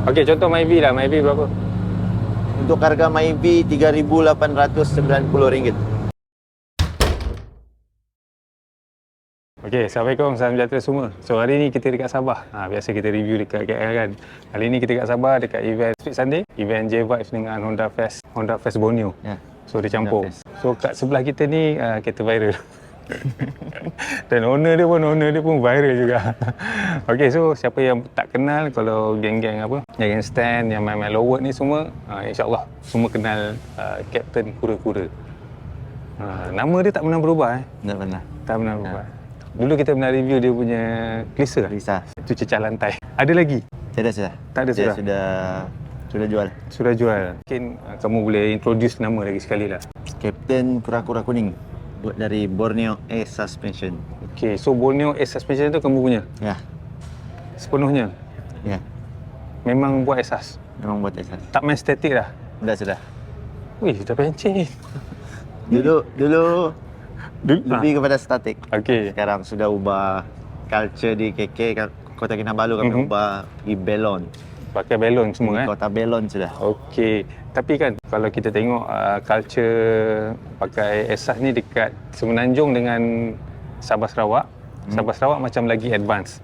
Okey, contoh Myvi lah. Myvi berapa? Untuk harga Myvi RM3,890. Okey, Assalamualaikum, salam sejahtera semua. So hari ni kita dekat Sabah. Biasa kita review dekat KL kan. Kali ni kita dekat Sabah dekat event Speed Sunday, event J-Vibes dengan Honda Fest Borneo. So dia campur. So kat sebelah kita ni kereta viral. Dan owner dia pun viral juga. Okey, so siapa yang tak kenal, kalau geng-geng apa, geng stand yang main-main low word ni semua, insya-Allah semua kenal Captain Kura-Kura. Nama dia tak pernah berubah Tak pernah berubah. Dulu kita pernah review dia punya Klisa. Itu cecah lantai. Ada lagi? Sudah. Tak ada sudah. Sudah jual. Sudah jual. Mungkin kamu boleh introduce nama lagi sekali lah. Captain Kura-Kura Kuning. Buat dari Borneo Air Suspension. Okey, so Borneo Air Suspension tu kamu punya? Ya. Sepenuhnya? Ya. Memang buat asas? Memang buat asas. Tak main statik dah? Sudah. Wih, dah pencet. Dulu lebih kepada statik. Okey. Sekarang sudah ubah culture di KK, Kota Kinabalu kami ubah pergi belon. Pakai belon semua Kota belon sudah. Okey. Tapi kan kalau kita tengok culture pakai asas ni dekat Semenanjung dengan Sabah Sarawak. Sabah Sarawak macam lagi advance.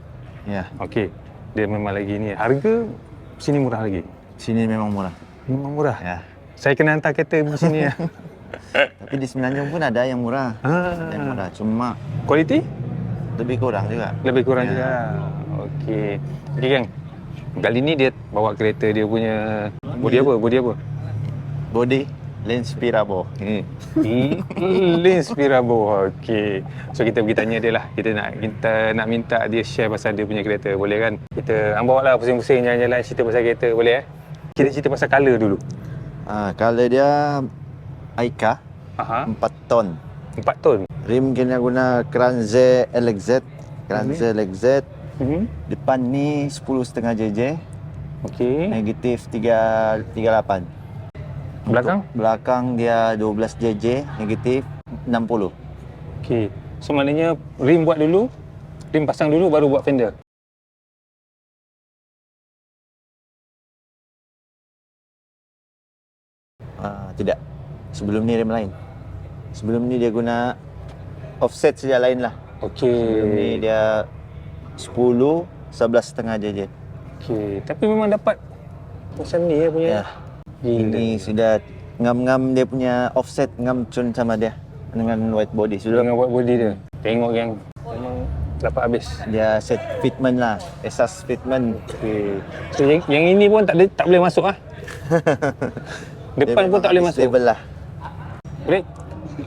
Ya. Okey. Dia memang lagi ni. Harga sini murah lagi. Sini memang murah. Memang murah. Ya. Saya kena hantar kereta di sini ya. Tapi di Semenanjung pun ada yang murah. Ada yang murah. Cuma kualiti lebih kurang juga. Lebih kurang juga. Okey. Okey gang. Kali ni dia bawa kereta dia punya body apa? Body Linspirabo. Linspirabo. Okey. So kita pergi tanya dia lah. Kita nak minta dia share pasal dia punya kereta. Boleh kan? Kita bawa lah pusing-pusing jalan-jalan cerita pasal kereta. Boleh Kita cerita pasal color dulu. Color dia Aika. 4 ton. 4 ton. Rim kena guna Kranze LXZ. Depan ni 10.5 JJ. Okey. Negatif 338. Belakang dia 12 JJ, negatif 60. Okey. So maknanya rim buat dulu, rim pasang dulu baru buat fender. Tidak. Sebelum ni rim lain. Sebelum ni dia guna offset saja lain lah. Okey. Sebelum ni dia 10, 11.5 JJ. Okey. Tapi memang dapat macam ni punya. Ya. Ini sudah ngam-ngam dia punya offset, ngam cun sama dia dengan white body. Sudah dengan white body dia. Tengok yang memang dapat habis. Dia set fitment lah, asas fitment. Okey. So yang ini pun tak boleh masuk Depan pun tak boleh masuk. Stable lah. Brake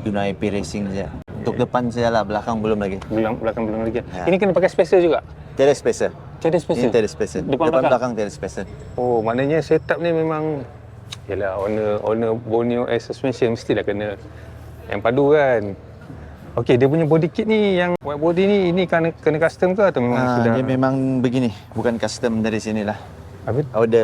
guna IP racing saja. Untuk depan saja lah, belakang belum lagi. Belakang belum lagi. Ini kena pakai spacer juga. Tiada spacer. Ini tiada spacer. Depan belakang tiada spacer. Oh, maknanya setup ni memang yalah, owner Borneo Air Suspension mestilah kena yang padu kan. Okey, dia punya body kit ni yang white body ni, ini kena custom ke atau memang sudah? Dia memang begini, bukan custom dari sinilah. Apa? Order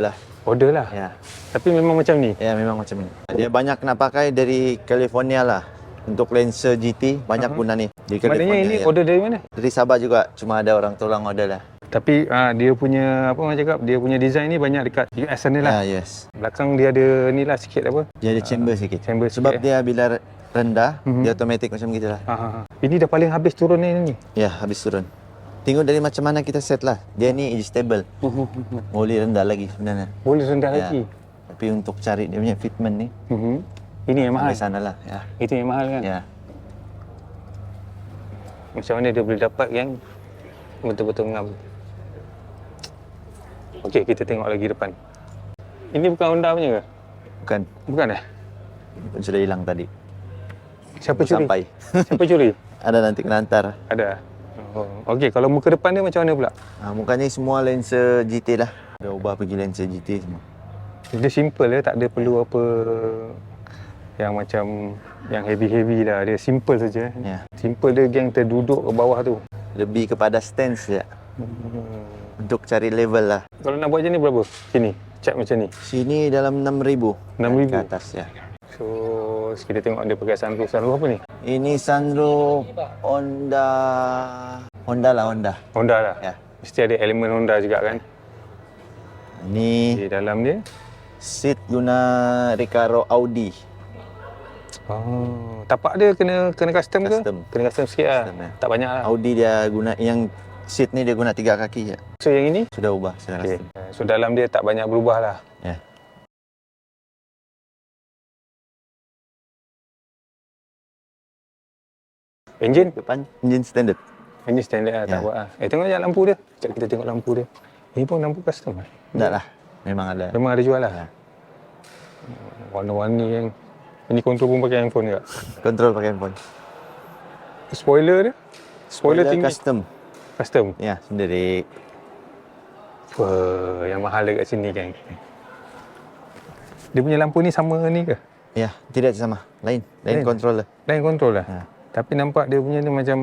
lah. Ya. Tapi memang macam ni. Ya, memang macam ni. Dia banyak nak pakai dari California lah. Untuk Lancer GT banyak guna ni. Maknanya ini order dari mana? Dari Sabah juga, cuma ada orang tolong order lah. Tapi dia punya apa orang cakap, dia punya design ni banyak dekat US sana lah. Yes. Belakang dia ada ni lah sikit apa? Dia ada chamber sikit. sikit, Sebab dia bila rendah, dia automatik macam gitulah. Ini dah paling habis turun ni. Ya, habis turun. Tengok dari macam mana kita set lah. Dia ni adjustable. Boleh rendah lagi sebenarnya. Boleh rendah lagi. Tapi untuk cari dia punya fitment ni, ini yang mahal. di sana lah. Ya. Itu yang mahal kan? Ya. Macam mana dia boleh dapat yang betul-betul ngam. Okey, kita tengok lagi depan. Ini bukan Honda punya ke? Bukan. Bukan Sudah hilang tadi. Siapa curi? Sampai. Siapa curi? Ada nanti kena hantar. Ada. Okey, kalau muka depan dia macam mana pula? Mukanya semua Lancer GT lah. Dah ubah pergi Lancer GT semua. Dia simple lah, tak ada perlu apa yang macam yang heavy lah. Dia simple saja. Ya. Simple dia geng terduduk ke bawah tu. Lebih kepada stance je. Untuk cari level lah. Kalau nak buat macam ni berapa? Sini, cat macam ni. Sini dalam 6,000. 6,000 ke atas ya. So, kita tengok dia pakai sunroof. Sunroof apa ni? Ini sunroof Honda lah. Honda lah. Ya. Mesti ada elemen Honda juga kan? Ini Di dalam dia. seat guna Recaro Audi. Oh, tapak dia kena custom ke? Custom. Kena custom sikit lah. Custom, ya. Tak banyak lah. Audi dia guna yang seat ni dia guna 3 kaki je. So yang ini? Sudah ubah secara Okay. custom. So dalam dia tak banyak berubah lah. Ya. Enjin? Depan engine standard. Ini standard lah, tak Ya. buat lah. Tengok je lampu dia. Sekejap kita tengok lampu dia. Ini pun lampu custom lah. Tak lah. Memang ada. Memang ada jual lah. Ya. Warna-warni yang... Ini kontrol pun pakai handphone juga. Kontrol pakai handphone. Spoiler dia? Spoiler tinggi? Custom. Custom? Ya, sendiri. Wah, yang mahal dekat sini kan. Dia punya lampu ni sama ni ke? Ya, tidak sama. Lain Lain? controller. Lain kontrol lah? Ya. Tapi nampak dia punya ni macam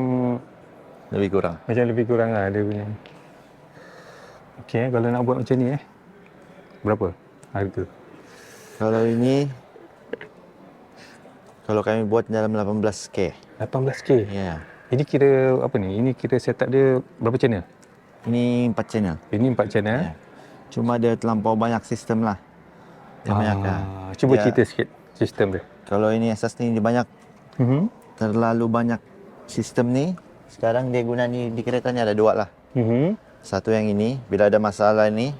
Lebih kurang. lebih kurang lah dia punya. Okey, kalau nak buat macam ni berapa harga? Kalau ini kalau kami buat dalam 18K. 18K. Ya. Ini kira apa ni? Ini kira setup dia berapa channel? Ini 4 channel. Ini 4 channel. Ya. Cuma dia terlampau banyak sistem lah. Dia banyak lah. Cuba Dia- cerita sikit sistem dia. Kalau ini asas ni dia banyak, terlalu banyak sistem ni. Sekarang dia guna ni di kereta ni ada 2 lah. Satu yang ini, bila ada masalah ni,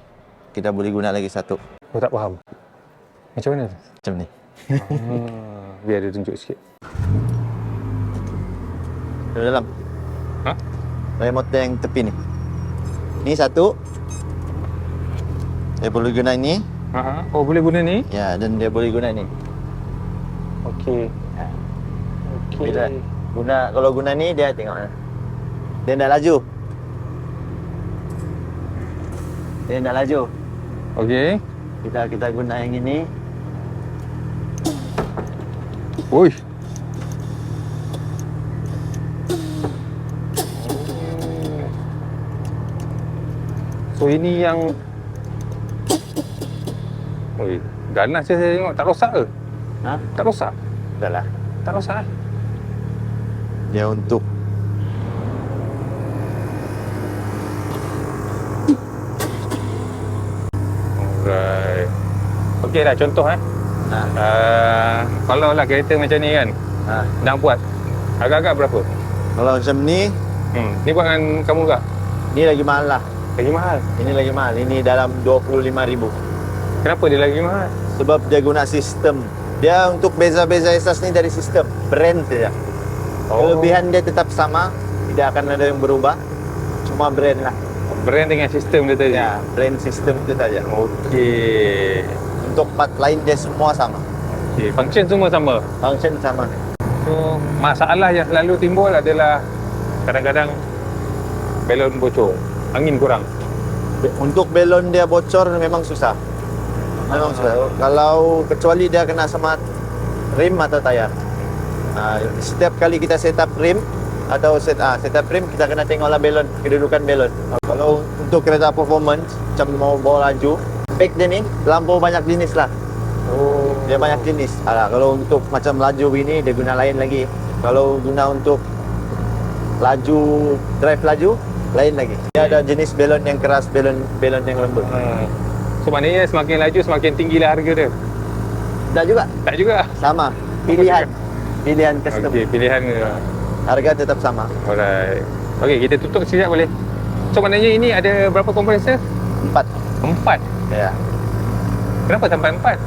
kita boleh guna lagi satu. Oh, tak faham. Macam mana? Macam ni. Biar dia tunjuk sikit. Di dalam. Ha? Remote yang tepi ni. Ni satu. Dia boleh guna ini. Oh, boleh guna ni? Ya, dan dia boleh guna ni. Okey. Okey. Bila kalau guna ni dia tengok. Dia nak laju. Dia nak laju. Okey. Kita guna yang ini. Oi. So ini yang Oi, ganas je saya tengok. Tak rosak ke? Ha? Tak rosak? Dah lah. Tak rosak eh? Dia untuk Alright. Okey dah contoh kalau lah kereta macam ni kan, nak buat agak-agak berapa? kalau macam ni, Ni buat dengan kamu ke? ni lagi mahal lah. Lagi mahal. Ini lagi mahal. Ini dalam 25,000. Kenapa dia lagi mahal? Sebab dia guna sistem. Dia untuk beza-beza asas ni dari sistem. Brand saja. Kelebihan dia tetap sama. Tidak akan ada yang berubah. Cuma brand lah. Brand dengan sistem dia tadi. Ya, brand sistem itu saja. Okey. Untuk part lain dia semua sama. Okey, function semua sama. Function sama. So, masalah yang selalu timbul adalah kadang-kadang belon bocor, angin kurang. Untuk belon dia bocor memang susah. Memang susah. Kalau kecuali dia kena sama rim atau tayar. Setiap kali kita setup rim atau setup rim, kita kena tengoklah belon, kedudukan belon. Kalau untuk kereta performance macam mau bawa laju, spek dia ni terlampau banyak jenis lah. Oh, Dia banyak jenis. Kalau untuk macam laju ini dia guna lain lagi. Kalau guna untuk laju, drive laju, lain lagi. Dia ada jenis belon yang keras, belon yang lembut. So maknanya semakin laju semakin tinggilah harga dia. Tak juga, Tak juga. sama. Pilihan custom. Okey, pilihan dia. Harga tetap sama. Alright. Okey, kita tutup sekejap boleh. So maknanya ini ada berapa kompresor? 4. 4. Ya. Kenapa sampai 4?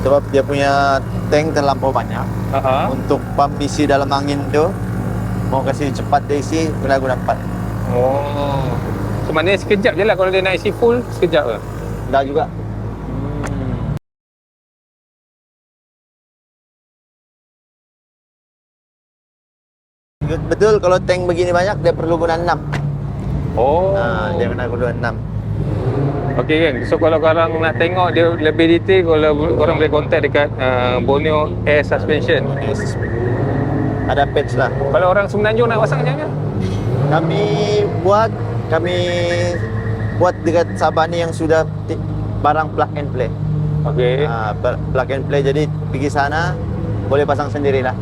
Sebab dia punya tank terlampau banyak. Untuk pump isi dalam angin tu, mau kasih cepat dia isi, guna 4. Oh. So maknanya sekejap je lah kalau dia nak isi full, sekejap ke? Dah juga. Betul, kalau tank begini banyak dia perlu guna 6. Oh. Dia kena guna 6. Okey kan. So kalau korang nak tengok dia lebih detail, kalau korang boleh contact dekat Borneo Air Suspension. Ada patch lah. Kalau orang Semenanjung nak pasang macam mana? Kami buat dekat Sabah ni yang sudah barang plug and play. Okey. Plug and play, jadi pergi sana boleh pasang sendirilah.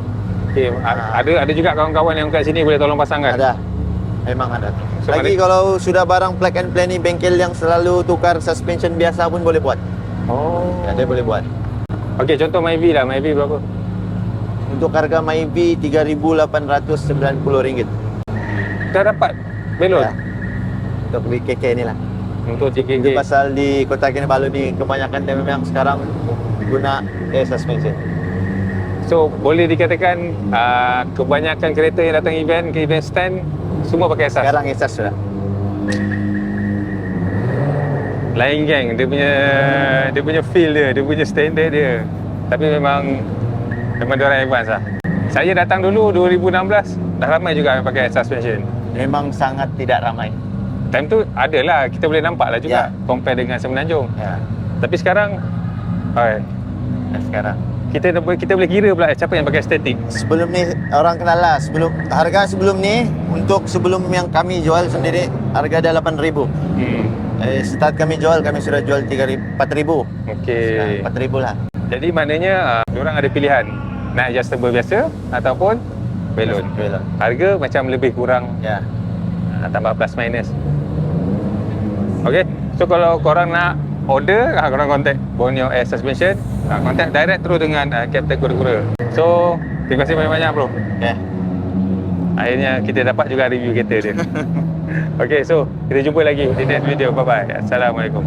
Okey, ada juga kawan-kawan yang kat sini boleh tolong pasang kan? Ada. Memang ada. So, Lagi kalau sudah barang plug and play ni, bengkel yang selalu tukar suspension biasa pun boleh buat. Oh. Ya, dia boleh buat. Okey, contoh Myvi lah. Myvi berapa? Untuk harga Myvi RM3,890. Dah dapat belon? Ya. Untuk BKK ni lah. Untuk Itu JKK. pasal di Kota Kinabalu ni kebanyakan dia memang sekarang guna air suspension. So, boleh dikatakan kebanyakan kereta yang datang event, ke event stand, semua pakai asas? Sekarang esas sudah. Lain geng, dia punya feel dia punya standard dia. Tapi memang dia orang advance lah. Saya datang dulu 2016, dah ramai juga yang pakai suspension. Memang sangat tidak ramai. Time tu adalah, kita boleh nampak lah juga, Ya. compare dengan Semenanjung. Ya. Tapi sekarang, Sekarang. kita boleh kira pula siapa yang pakai static. Sebelum ni orang kenal lah. Harga sebelum ni, untuk sebelum yang kami jual sendiri, harga dah 8,000. Start kami jual, kami sudah jual 4,000. Okey. 4,000 lah. Jadi maknanya orang ada pilihan nak adjustable biasa ataupun belon. Belon. Harga macam lebih kurang, Ya. tambah plus minus. Okey. So kalau korang nak order, korang contact Borneo Air Suspension, contact direct terus dengan Captain Kura-Kura. So terima kasih banyak-banyak bro. Okay. Akhirnya kita dapat juga review kereta dia. Okey, so kita jumpa lagi di next video. Bye bye. Assalamualaikum.